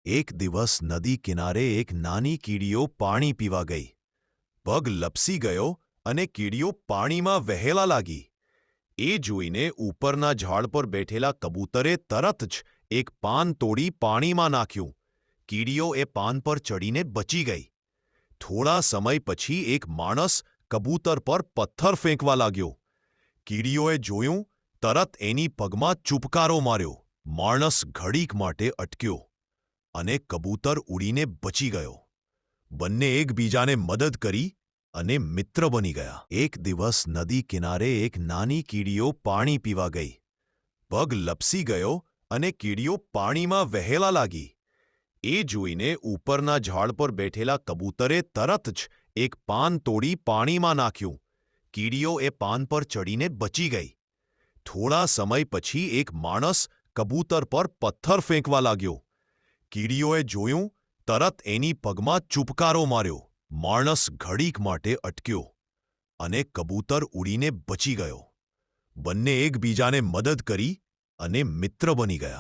એક દિવસ નદી કિનારે એક નાની કીડીઓ પાણી પીવા ગઈ. પગ લપસી ગયો અને કીડીઓ પાણીમાં વહેવા લાગી. એ જોઈને ઉપરના ઝાડ પર બેઠેલા કબૂતરે તરત જ એક પાન તોડી પાણીમાં નાખ્યું. કીડીઓ એ પાન પર ચડીને બચી ગઈ. થોડા સમય પછી એક માણસ કબૂતર પર પથ્થર ફેંકવા લાગ્યો. કીડીઓએ જોયું, તરત એની પગમાં ચૂપકારો માર્યો. માણસ ઘડીક માટે અટક્યો અને કબૂતર ઉડીને બચી ગયો. બંને એકબીજાને મદદ કરી અને મિત્ર બની ગયા. એક દિવસ નદી કિનારે એક નાની કીડીઓ પાણી પીવા ગઈ. પગ લપસી ગયો અને કીડીઓ પાણીમાં વહેવા લાગી. એ જોઈને ઉપરના ઝાડ પર બેઠેલા કબૂતરે તરત જ એક પાન તોડી પાણીમાં નાખ્યું. કીડીઓ એ પાન પર ચડીને બચી ગઈ. થોડા સમય પછી એક માણસ કબૂતર પર પથ્થર ફેંકવા લાગ્યો. કીડીઓએ જોયું, તરત એની પગમાં ચૂપકારો માર્યો. માણસ ઘડીક માટે અટક્યો અને કબૂતર ઉડીને બચી ગયો. બંને એકબીજાને મદદ કરી અને મિત્ર બની ગયા.